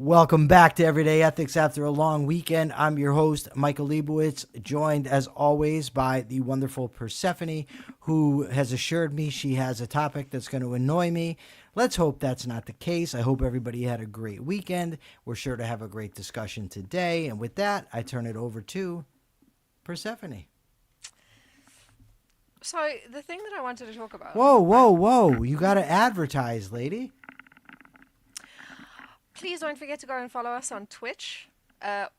Welcome back to Everyday Ethics after a long weekend. I'm your host, Michael Liebowitz, joined as always by the wonderful Persephone, who has assured me she has a topic that's going to annoy me. Let's hope that's not the case. I hope everybody had a great weekend. We're sure to have a great discussion today. And with that, I turn it over to Persephone. So, the thing that I wanted to talk about... Whoa. You got to advertise, lady. Please don't forget to go and follow us on Twitch.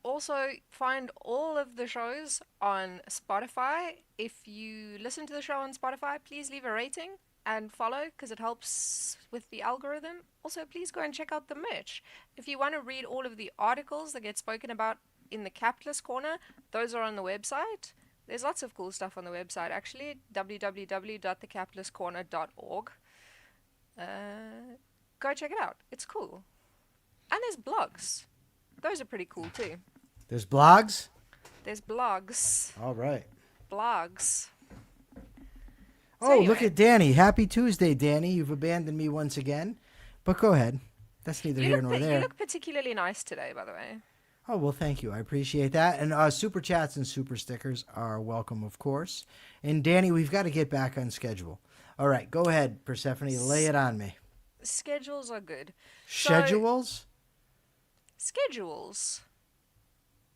Also, find all of the shows on Spotify. If you listen to the show on Spotify, please leave a rating and follow because it helps with the algorithm. Also, please go and check out the merch. If you want to read all of the articles that get spoken about in the Capitalist Corner, those are on the website. There's lots of cool stuff on the website, actually, www.thecapitalistcorner.org. Go check it out. It's cool. And there's blogs. Those are pretty cool, too. There's blogs? There's blogs. All right. Blogs. Oh, So anyway, look at Danny. Happy Tuesday, Danny. You've abandoned me once again. But go ahead. That's neither here nor there. You look particularly nice today, by the way. Oh, well, thank you. I appreciate that. And super chats and super stickers are welcome, of course. And Danny, we've got to get back on schedule. All right, go ahead, Persephone. Lay it on me. Schedules are good. Schedules? Schedules.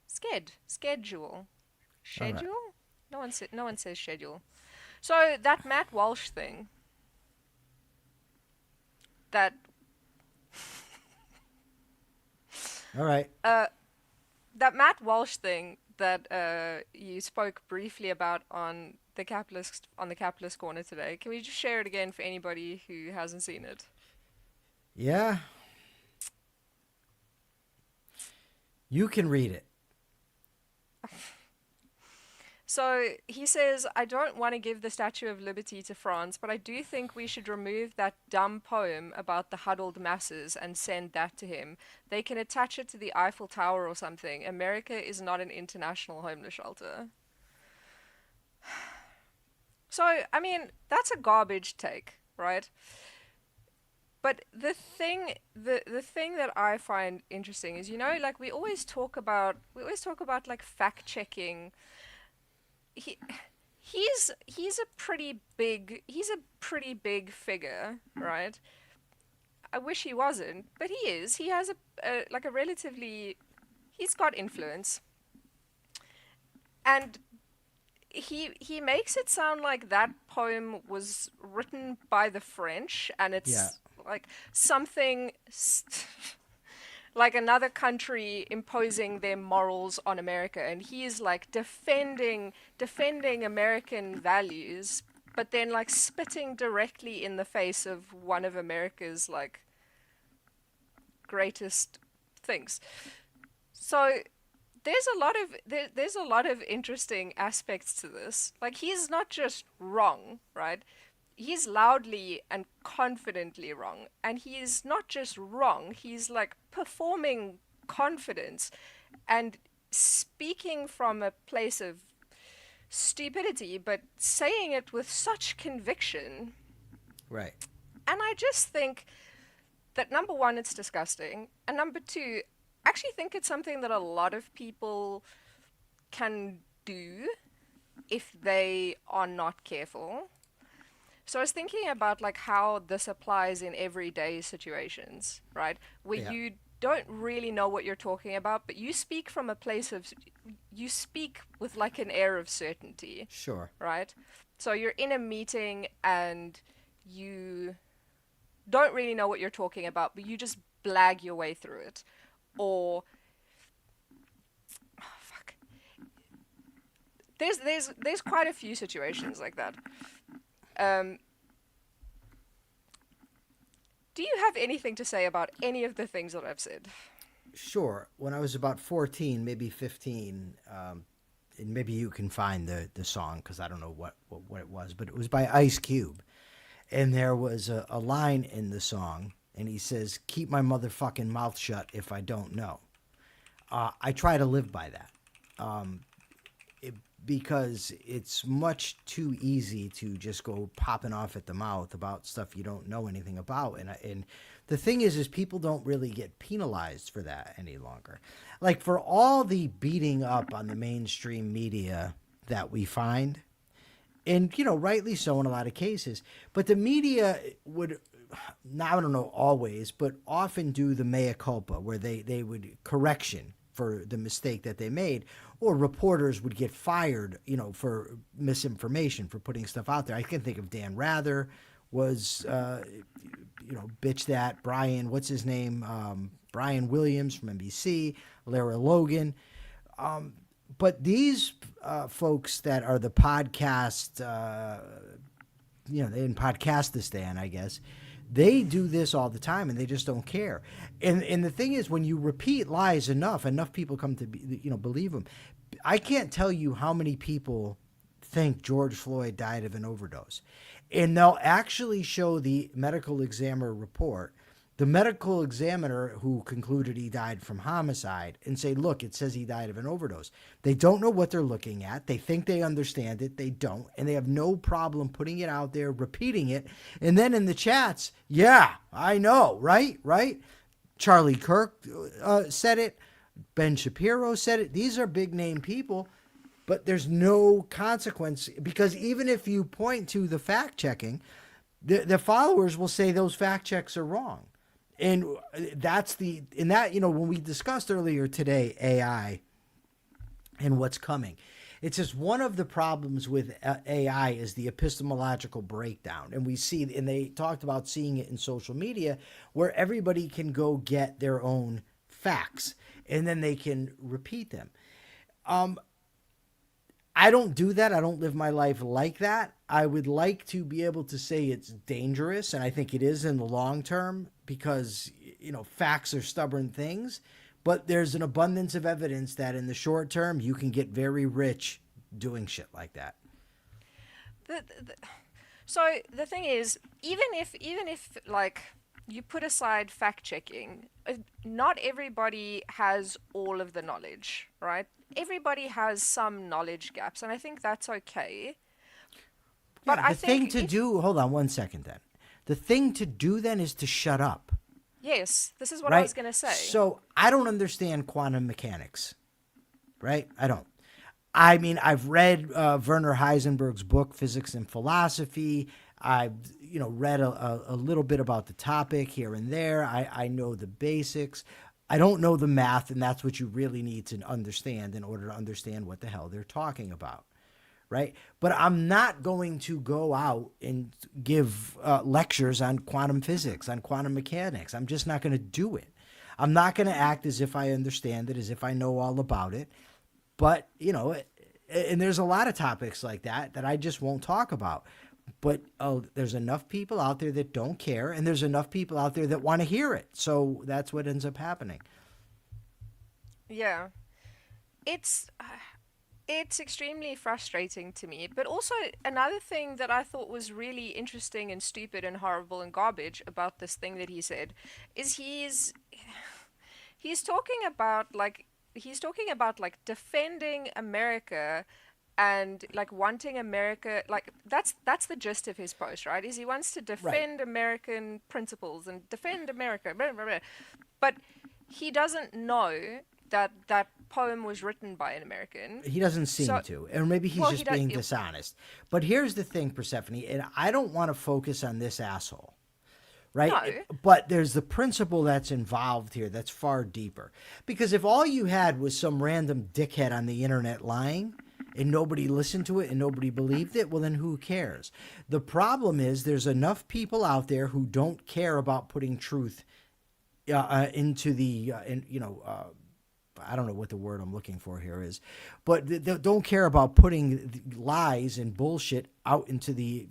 Schedule. Schedule? Right. No one says schedule. So that Matt Walsh thing. That All right. that Matt Walsh thing that you spoke briefly about on the Capitalist Corner today. Can we just share it again for anybody who hasn't seen it? Yeah. You can read it. So he says, I don't want to give the Statue of Liberty to France, but I do think we should remove that dumb poem about the huddled masses and send that to him. They can attach it to the Eiffel Tower or something. America is not an international homeless shelter. So, I mean, that's a garbage take, right? But the thing that I find interesting is, like we always talk about like fact checking. He's a pretty big figure, right? I wish he wasn't, but he is. He has he's got influence, and he makes it sound like that poem was written by the French, and it's like something like another country imposing their morals on America, and he is like defending American values, but then like spitting directly in the face of one of America's like greatest things. So there's a lot of interesting aspects to this. Like, he's not just wrong, right? He's loudly and confidently wrong. And he is not just wrong, he's like performing confidence and speaking from a place of stupidity, but saying it with such conviction. Right. And I just think that, number one, it's disgusting. And number two, I actually think it's something that a lot of people can do if they are not careful. So I was thinking about like how this applies in everyday situations, right? Where you don't really know what you're talking about, but you speak from a place of, you speak with like an air of certainty. Sure. Right? So you're in a meeting and you don't really know what you're talking about, but you just blag your way through it. Or there's quite a few situations like that. Do you have anything to say about any of the things that I've said? Sure. When I was about 14, maybe 15, and maybe you can find the song because I don't know what it was, but it was by Ice Cube. And there was a line in the song, and he says, "Keep my motherfucking mouth shut if I don't know." I try to live by that. Because it's much too easy to just go popping off at the mouth about stuff you don't know anything about. And The thing is people don't really get penalized for that any longer. Like for all the beating up on the mainstream media that we find, and, rightly so in a lot of cases, but the media would, I don't know always, but often do the mea culpa, where they would correction for the mistake that they made, or reporters would get fired, for misinformation, for putting stuff out there. I can think of Dan Rather was, bitch that. Brian, what's his name? Brian Williams from NBC, Lara Logan. But these folks that are the podcast, they didn't podcast this Dan, I guess. They do this all the time, and they just don't care. And the thing is, when you repeat lies enough people come to believe them. I can't tell you how many people think George Floyd died of an overdose. And they'll actually show the medical examiner report, the medical examiner who concluded he died from homicide, and say, look, it says he died of an overdose. They don't know what they're looking at. They think they understand it. They don't. And they have no problem putting it out there, repeating it. And then in the chats, yeah, I know, right? Charlie Kirk said it. Ben Shapiro said it. These are big name people, but there's no consequence, because even if you point to the fact checking, the followers will say those fact checks are wrong. And when we discussed earlier today, AI and what's coming, it's just one of the problems with AI is the epistemological breakdown. And and they talked about seeing it in social media, where everybody can go get their own facts and then they can repeat them. I don't do that. I don't live my life like that. I would like to be able to say it's dangerous, and I think it is in the long term, because, facts are stubborn things. But there's an abundance of evidence that in the short term, you can get very rich doing shit like that. So the thing is, even if like you put aside fact checking, not everybody has all of the knowledge, right? Everybody has some knowledge gaps, and I think that's okay. But the thing to do, hold on one second then. The thing to do then is to shut up. Yes, this is what I was going to say. So I don't understand quantum mechanics, right? I don't. I mean, I've read Werner Heisenberg's book, Physics and Philosophy. I've, read a little bit about the topic here and there. I know the basics. I don't know the math, and that's what you really need to understand in order to understand what the hell they're talking about, right? But I'm not going to go out and give lectures on quantum physics, on quantum mechanics. I'm just not going to do it. I'm not going to act as if I understand it, as if I know all about it. But, and there's a lot of topics like that I just won't talk about. But there's enough people out there that don't care, and there's enough people out there that want to hear it. So that's what ends up happening. Yeah. It's extremely frustrating to me. But also another thing that I thought was really interesting and stupid and horrible and garbage about this thing that he said is he's talking about like defending America and like wanting America, like that's the gist of his post, right? Is he wants to defend American principles and defend America, blah, blah, blah. But he doesn't know that poem was written by an American. He doesn't seem to, or maybe he's just being dishonest. But here's the thing, Persephone, and I don't want to focus on this asshole, right? No. But there's the principle that's involved here that's far deeper. Because if all you had was some random dickhead on the internet lying, and nobody listened to it and nobody believed it, well, then who cares? The problem is there's enough people out there who don't care about putting truth into the, I don't know what the word I'm looking for here is, but they don't care about putting lies and bullshit out into the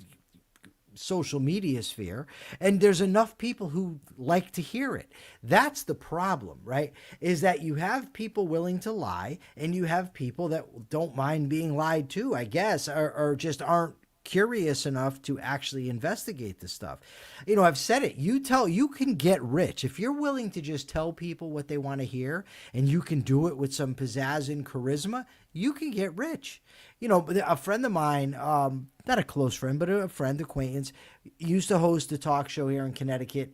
social media sphere. And there's enough people who like to hear it. That's the problem, right? Is that you have people willing to lie, and you have people that don't mind being lied to, I guess, or just aren't curious enough to actually investigate this stuff. I've said it. You can get rich if you're willing to just tell people what they want to hear, and you can do it with some pizzazz and charisma. You can get rich. A friend of mine, not a close friend, but a friend, acquaintance, used to host a talk show here in Connecticut.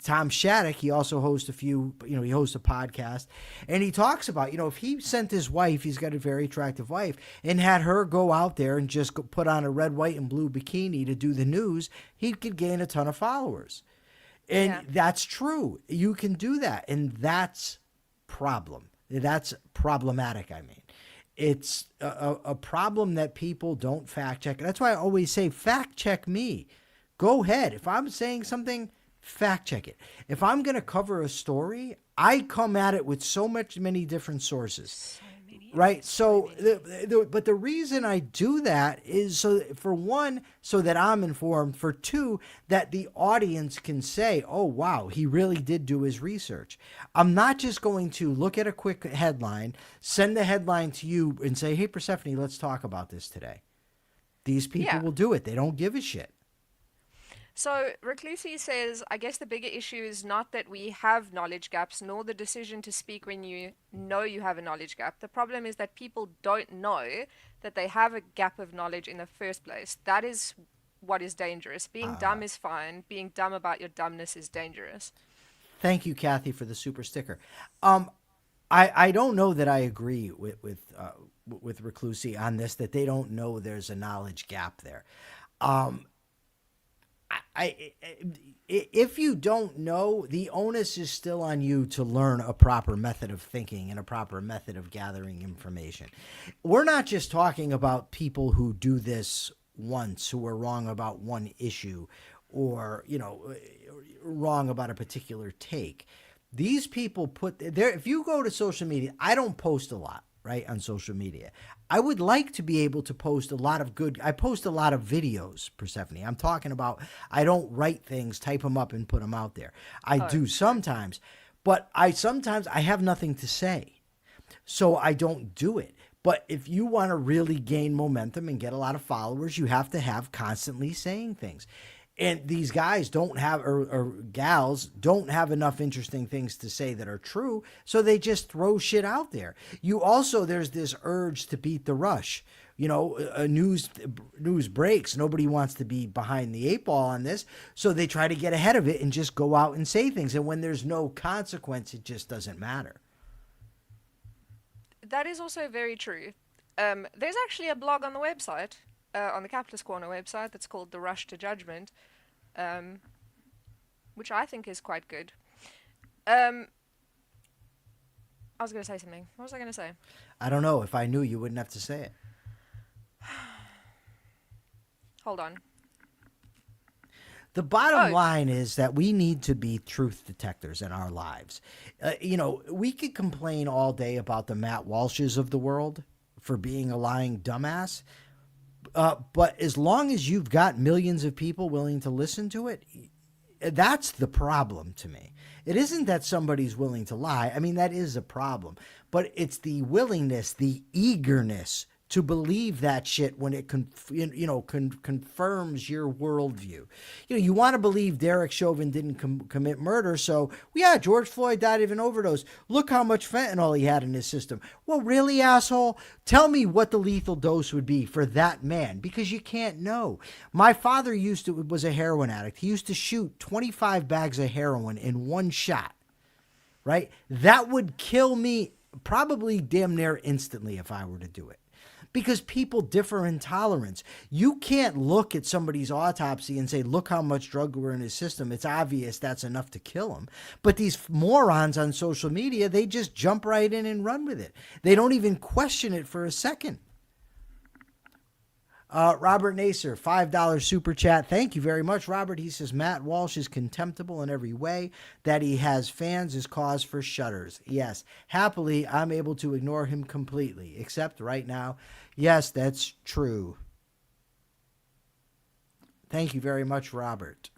Tom Shattuck, he also hosts he hosts a podcast, and he talks about, if he sent his wife, he's got a very attractive wife, and had her go out there and just put on a red, white, and blue bikini to do the news, he could gain a ton of followers. And that's true. You can do that, and that's problem. That's problematic, I mean. It's a problem that people don't fact check. That's why I always say, fact check me. Go ahead. If I'm saying something, fact check it. If I'm going to cover a story, I come at it with many different sources. Right. So, but the reason I do that is for one, so that I'm informed. For two, that the audience can say, oh, wow, he really did do his research. I'm not just going to look at a quick headline, send the headline to you and say, hey, Persephone, let's talk about this today. These people will do it. They don't give a shit. So Reclusi says, I guess the bigger issue is not that we have knowledge gaps, nor the decision to speak when you know you have a knowledge gap. The problem is that people don't know that they have a gap of knowledge in the first place. That is what is dangerous. Being dumb is fine. Being dumb about your dumbness is dangerous. Thank you, Kathy, for the super sticker. I don't know that I agree with Reclusi on this, that they don't know there's a knowledge gap there. If you don't know, the onus is still on you to learn a proper method of thinking and a proper method of gathering information. We're not just talking about people who do this once, who are wrong about one issue or, wrong about a particular take. These people if you go to social media, I don't post a lot, right, on social media. I would like to be able to post I post a lot of videos, Persephone. I'm talking about, I don't write things, type them up and put them out there. I do sometimes, but I have nothing to say. So I don't do it. But if you want to really gain momentum and get a lot of followers, you have to have constantly saying things. And these guys don't have, or gals don't have enough interesting things to say that are true, so they just throw shit out there. There's this urge to beat the rush. News breaks. Nobody wants to be behind the eight ball on this, so they try to get ahead of it and just go out and say things. And when there's no consequence, it just doesn't matter. That is also very true. There's actually a blog on the website, on the Capitalist Corner website, that's called The Rush to Judgment, which I think is quite good. I was going to say something. What was I going to say? I don't know. If I knew, you wouldn't have to say it. Hold on. The bottom line is that we need to be truth detectors in our lives. We could complain all day about the Matt Walshes of the world for being a lying dumbass. But as long as you've got millions of people willing to listen to it, that's the problem to me. It isn't that somebody's willing to lie. I mean, that is a problem. But it's the willingness, the eagerness to believe that shit when it confirms your worldview. You want to believe Derek Chauvin didn't commit murder, so George Floyd died of an overdose. Look how much fentanyl he had in his system. Well, really, asshole? Tell me what the lethal dose would be for that man, because you can't know. My father was a heroin addict. He used to shoot 25 bags of heroin in one shot, right? That would kill me probably damn near instantly if I were to do it. Because people differ in tolerance. You can't look at somebody's autopsy and say, look how much drug were in his system. It's obvious that's enough to kill him. But these morons on social media, they just jump right in and run with it. They don't even question it for a second. Robert Naser, $5 super chat. Thank you very much, Robert. He says, Matt Walsh is contemptible in every way. That he has fans is cause for shudders. Yes, happily, I'm able to ignore him completely, except right now. Yes, that's true. Thank you very much, Robert.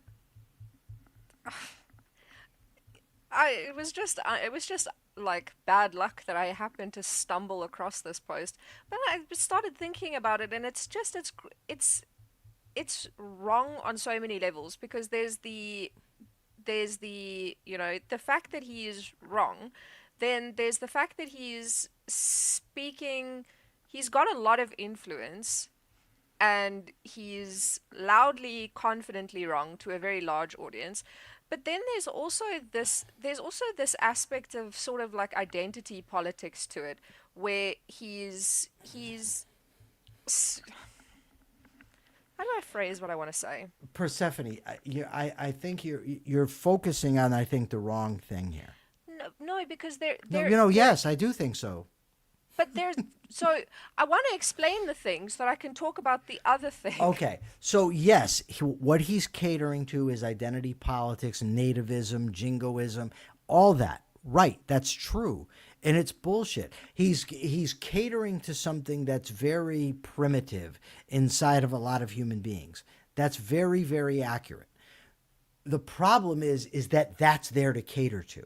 It was just like bad luck that I happened to stumble across this post. But I started thinking about it, and it's wrong on so many levels, because there's the the fact that he is wrong. Then there's the fact that he's got a lot of influence, and he's loudly, confidently wrong to a very large audience. But then there's also this aspect of sort of like identity politics to it, where s- how do I phrase what I want to say? Persephone, I think you're focusing on, I think, the wrong thing here. No, no, because there No, there there yes, I do think so. but there's so I want to explain the thing so that I can talk about the other thing. Okay, so yes, what he's catering to is identity politics, nativism, jingoism, all that. Right, that's true, and it's bullshit. He's catering to something that's very primitive inside of a lot of human beings. That's very, very accurate. The problem is that that's there to cater to,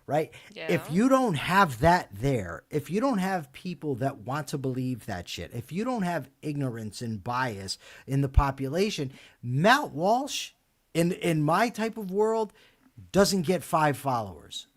right? If Yeah. you don't have that there, if you don't have people that want to believe that shit, if you don't have ignorance and bias in the population, Matt Walsh in my type of world doesn't get 5 followers.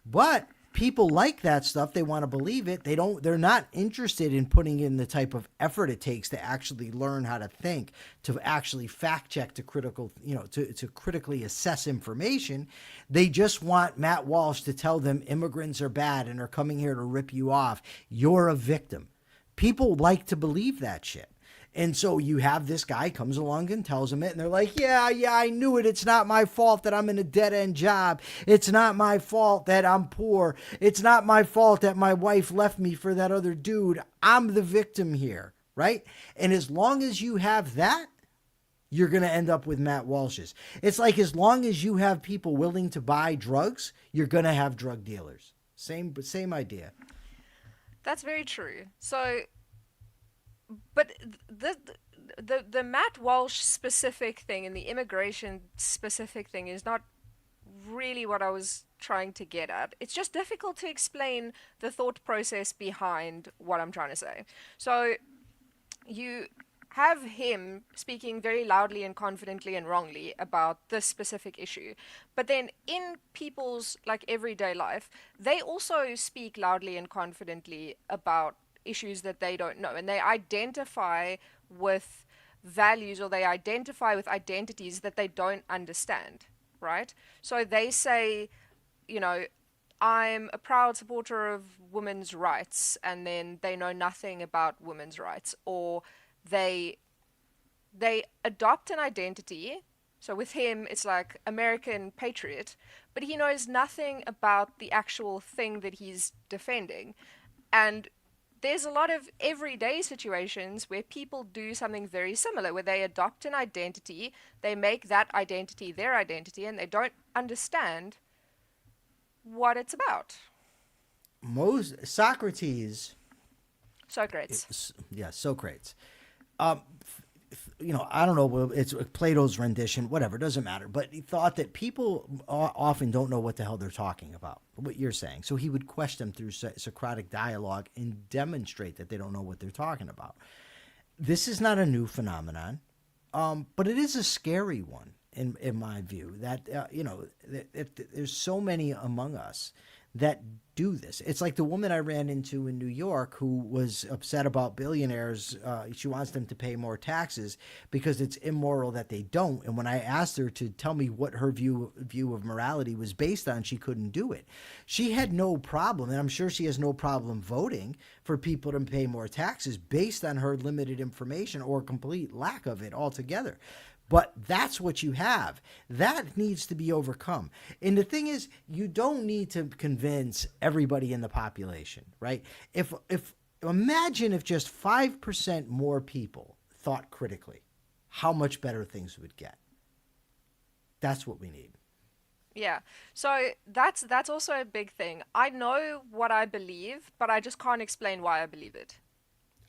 But people like that stuff. They want to believe it. They're not interested in putting in the type of effort it takes to actually learn how to think, to actually fact check, to critical, to critically assess information. They just want Matt Walsh to tell them immigrants are bad and are coming here to rip you off. You're a victim. People like to believe that shit. And so you have this guy comes along and tells them it, and they're like, yeah, I knew it. It's not my fault that I'm in a dead-end job. It's not my fault that I'm poor. It's not my fault that my wife left me for that other dude. I'm the victim here, right? And as long as you have that, you're going to end up with Matt Walsh's. It's like as long as you have people willing to buy drugs, you're going to have drug dealers. Same idea. That's very true. So, but the Matt Walsh specific thing and the immigration specific thing is not really what I was trying to get at. It's just difficult to explain the thought process behind what I'm trying to say. So, you have him speaking very loudly and confidently and wrongly about this specific issue. But then in people's like everyday life, they also speak loudly and confidently about issues that they don't know, and they identify with values, or they identify with identities that they don't understand, right? So they say, you know, I'm a proud supporter of women's rights, and then they know nothing about women's rights, or they they adopt an identity. So with him, it's like American patriot, but he knows nothing about the actual thing that he's defending. And there's a lot of everyday situations where people do something very similar, where they adopt an identity, they make that identity their identity, and they don't understand what it's about. Most Socrates, Socrates. yeah, Socrates. Um, I don't know. It's Plato's rendition, whatever. It doesn't matter. But he thought that people often don't know what the hell they're talking about. What you're saying. So he would question them through Socratic dialogue and demonstrate that they don't know what they're talking about. This is not a new phenomenon, but it is a scary one in my view. That there's so many among us that do this. It's like the woman I ran into in New York who was upset about billionaires. She wants them to pay more taxes because it's immoral that they don't. And when I asked her to tell me what her view of morality was based on, she couldn't do it. She had no problem, and I'm sure she has no problem voting for people to pay more taxes based on her limited information or complete lack of it altogether. But that's what you have. That needs to be overcome. And the thing is, you don't need to convince everybody in the population, right? If imagine if just 5% more people thought critically, how much better things would get. That's what we need. Yeah. So that's also a big thing. I know what I believe, but I just can't explain why I believe it.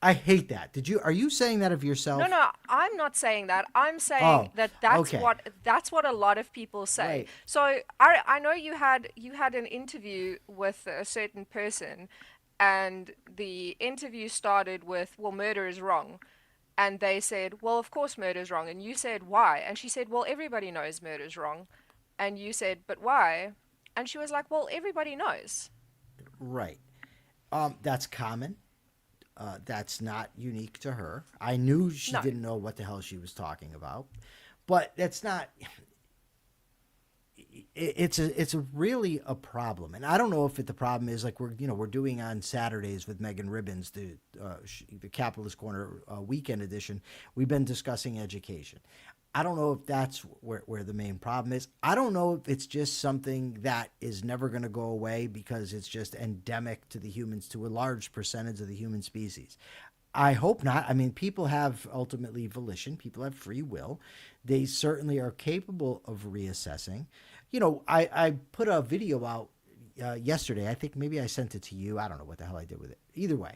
I hate that. Are you saying that of No, yourself? no, I'm not saying that. I'm Oh, saying that that's okay. what a lot of people say. Right. So I know you had an interview with a certain person, and the interview started with, well, murder is wrong. And they said, well, of course murder is wrong. And you said, why? And she said, well, everybody knows murder is wrong. And you said, but why? And she was like, well, everybody knows. Right. That's common. That's not unique to her. I knew she No. didn't know what the hell she was talking about, but that's not. it's a really a problem, and I don't know if the problem is like we're doing on Saturdays with Megan Ribbons the Capitalist Corner weekend edition. We've been discussing education. I don't know if that's where the main problem is. I don't know if it's just something that is never going to go away because it's just endemic to the humans, to a large percentage of the human species. I hope not. I mean, people have ultimately volition. People have free will. They certainly are capable of reassessing. I put a video out yesterday. I think maybe I sent it to you. I don't know what the hell I did with it. Either way,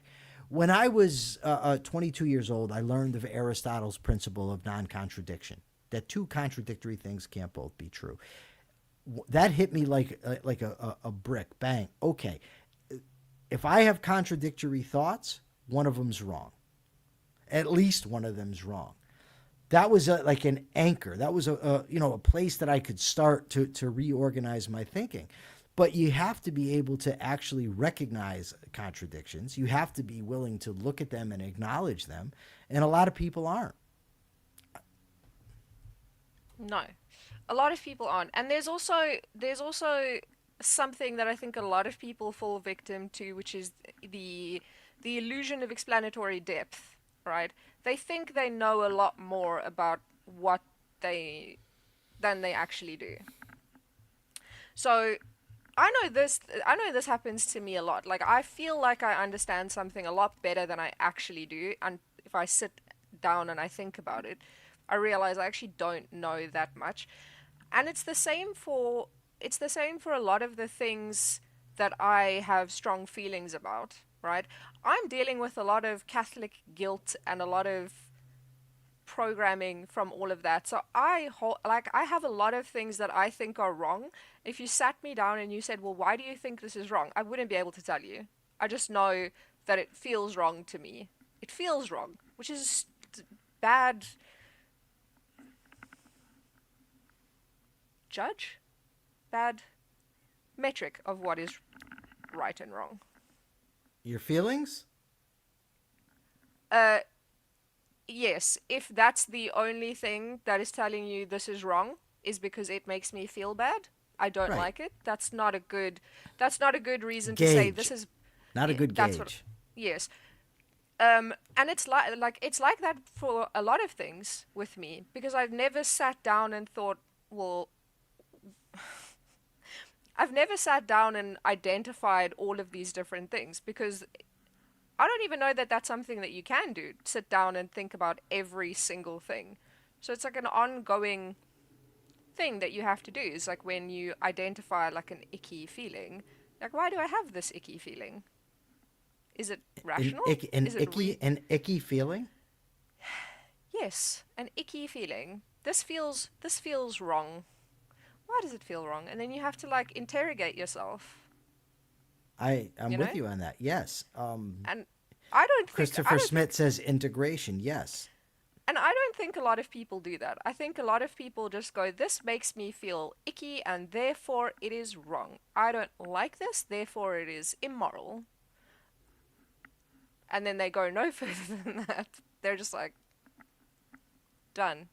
when I was 22 years old, I learned of Aristotle's principle of non-contradiction, that two contradictory things can't both be true. That hit me like a brick. Bang. Okay. If I have contradictory thoughts, one of them's wrong. At least one of them's wrong. That was like an anchor. That was a place that I could start to reorganize my thinking. But you have to be able to actually recognize contradictions. You have to be willing to look at them and acknowledge them. And a lot of people aren't. No, a lot of people aren't, and there's also something that I think a lot of people fall victim to, which is the illusion of explanatory depth, right? They think they know a lot more about what they than they actually do. So I know this happens to me a lot. Like I feel like I understand something a lot better than I actually do, and if I sit down and I think about it, I realize I actually don't know that much. And it's the same for a lot of the things that I have strong feelings about, right? I'm dealing with a lot of Catholic guilt and a lot of programming from all of that. So I have a lot of things that I think are wrong. If you sat me down and you said, "Well, why do you think this is wrong?" I wouldn't be able to tell you. I just know that it feels wrong to me. It feels wrong, which is bad judge, bad metric of what is right and wrong. Your feelings? Uh, yes, if that's the only thing that is telling you this is wrong, is because it makes me feel bad, I don't Right. like it. That's not a good reason to say this Gauge. is. Not a Yeah, good that's what. gauge. Yes. And it's like that for a lot of things with me because I've never sat down and thought, well, I've never sat down and identified all of these different things because I don't even know that that's something that you can do. Sit down and think about every single thing. So it's like an ongoing thing that you have to do. Is like when you identify like an icky feeling, like why do I have this icky feeling? Is it An, rational? ick, an Is it icky an icky feeling? yes, an icky feeling. This feels wrong. Why does it feel wrong? And then you have to like interrogate yourself, I'm you with know? you on that. Yes. And I don't think I Christopher don't Smith think says integration. Yes. and I don't think a lot of people do that. I think a lot of people just go, this makes me feel icky and therefore it is wrong. I don't like this, therefore it is immoral. And then they go no further than that. They're just like, done.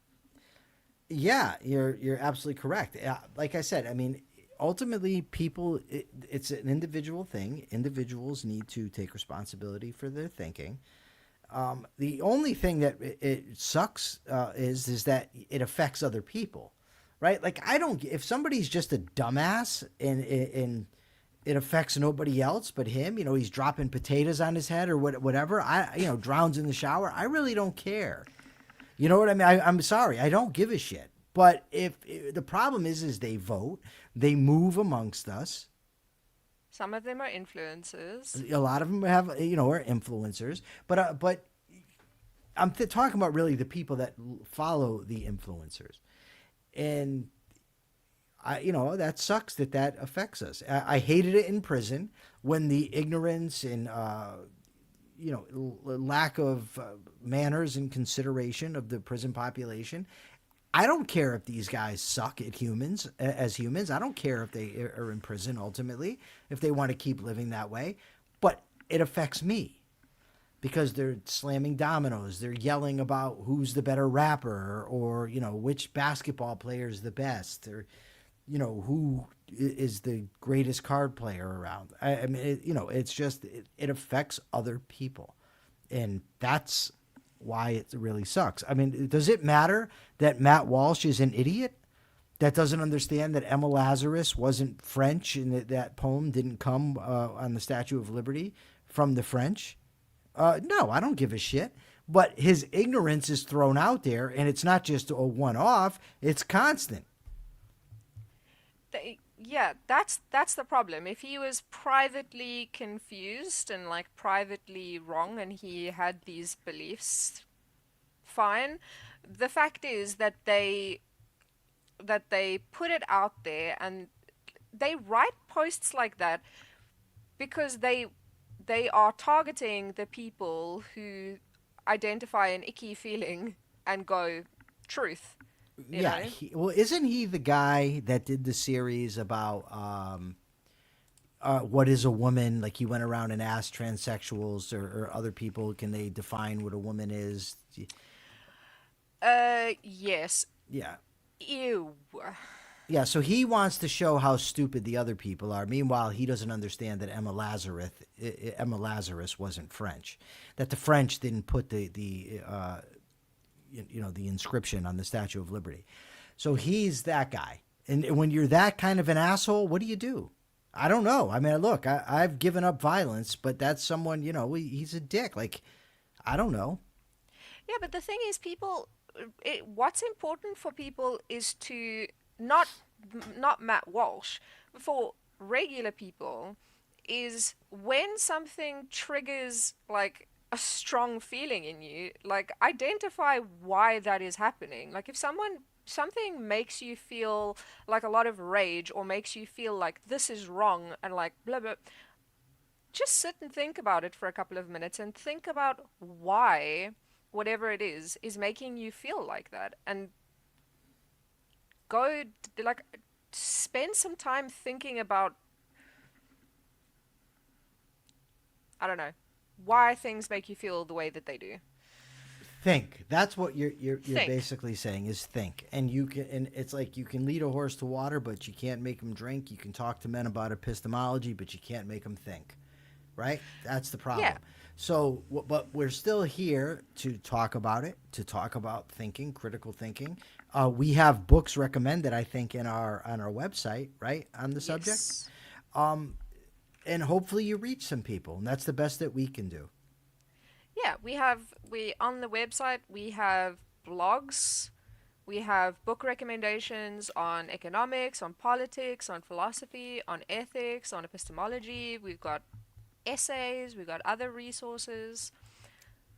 Yeah, you're absolutely correct. Like I said, I mean, ultimately, it's an individual thing. Individuals need to take responsibility for their thinking. The only thing that it sucks is that it affects other people, right? Like I don't. If somebody's just a dumbass and it affects nobody else but him, he's dropping potatoes on his head or whatever. Drowns in the shower. I really don't care. You know what I mean? I'm sorry, I don't give a shit. But if the problem is they vote, they move amongst us. Some of them are influencers. A lot of them have, are influencers. But I'm talking about really the people that follow the influencers, and that sucks that affects us. I hated it in prison when the ignorance and lack of manners and consideration of the prison population. I don't care if these guys suck at humans as humans. I don't care if they are in prison ultimately, if they want to keep living that way. But it affects me because they're slamming dominoes. They're yelling about who's the better rapper or which basketball player is the best. who is the greatest card player around. I mean, it's just it affects other people, and that's why it really sucks. I mean, does it matter that Matt Walsh is an idiot that doesn't understand that Emma Lazarus wasn't French and that poem didn't come on the Statue of Liberty from the French? No, I don't give a shit. But his ignorance is thrown out there, and it's not just a one-off; it's constant. Yeah, that's the problem. If he was privately confused and like privately wrong and he had these beliefs, fine. The fact is that they put it out there and they write posts like that because they are targeting the people who identify an icky feeling and go truth. You Yeah, know? well, isn't he the guy that did the series about what is a woman? Like he went around and asked transsexuals or other people, can they define what a woman is? Yes. Yeah. Ew. Yeah, so he wants to show how stupid the other people are. Meanwhile, he doesn't understand that Emma Lazarus wasn't French, that the French didn't put the inscription on the Statue of Liberty. So he's that guy. And when you're that kind of an asshole, what do you do? I don't know. I mean, look, I've given up violence, but that's someone, he's a dick. Like, I don't know. Yeah, but the thing is, what's important for people is to not Matt Walsh, for regular people, is when something triggers like a strong feeling in you, like identify why that is happening. Like if something makes you feel like a lot of rage or makes you feel like this is wrong and like blah blah, just sit and think about it for a couple of minutes and think about why whatever it is making you feel like that, and go like spend some time thinking about, I don't know, why things make you feel the way that they do. Think. That's what you're Think. basically saying is think. And you can, and it's like you can lead a horse to water, but you can't make him drink. You can talk to men about epistemology, but you can't make them think. Right? That's the problem. Yeah. So, but we're still here to talk about it, to talk about thinking, critical thinking. We have books recommended, I think, on our website, right, on the subject. Yes. And hopefully you reach some people, and that's the best that we can do. Yeah, we on the website we have blogs, we have book recommendations on economics, on politics, on philosophy, on ethics, on epistemology. We've got essays, we've got other resources.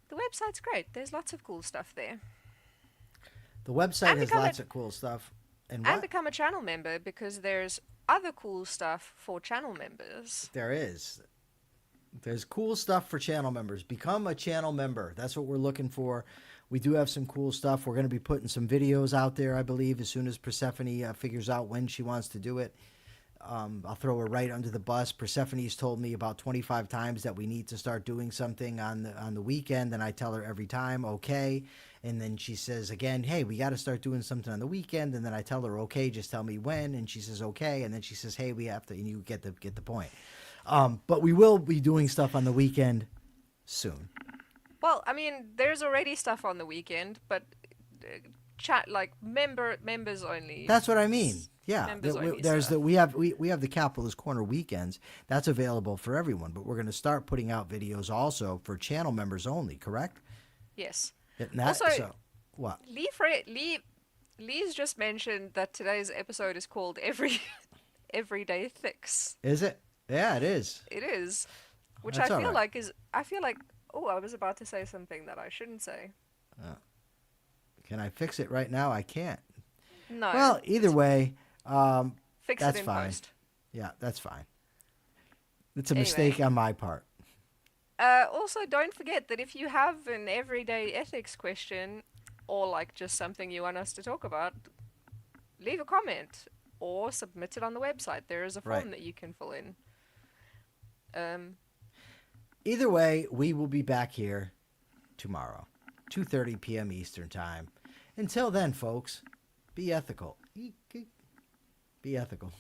The website's great. There's lots of cool stuff there. The website And has become lots a of cool stuff. And and what? become a channel member because there's other cool stuff for channel members. There is. There's cool stuff for channel members. Become a channel member. That's what we're looking for. We do have some cool stuff. We're going to be putting some videos out there, I believe, as soon as Persephone figures out when she wants to do it. I'll throw her right under the bus. Persephone's told me about 25 times that we need to start doing something on the weekend, and I tell her every time, okay. And then she says again, hey, we got to start doing something on the weekend. And then I tell her, okay, just tell me when. And she says, okay. And then she says, hey, we have to, and you get the point. But we will be doing stuff on the weekend soon. Well, I mean, there's already stuff on the weekend, but chat like members only. That's what I mean. Yeah, Members only there's stuff. we have the Capitalist Corner weekends. That's available for everyone. But we're going to start putting out videos also for channel members only. Correct? Yes. Also, Also, what? Lee's just mentioned that today's episode is called Everyday Fix. Is it? Yeah, it is. It is, which That's I all feel right. like oh, I was about to say something that I shouldn't say. Can I fix it right now? I can't. No. Well, either way, Fix that's it in fine. post. Yeah, that's fine. It's a Anyway. mistake on my part. Also, don't forget that if you have an everyday ethics question or like just something you want us to talk about, leave a comment or submit it on the website. There is a form Right. that you can fill in. Either way, we will be back here tomorrow, 2:30 p.m. Eastern Time. Until then, folks, be ethical. Be ethical.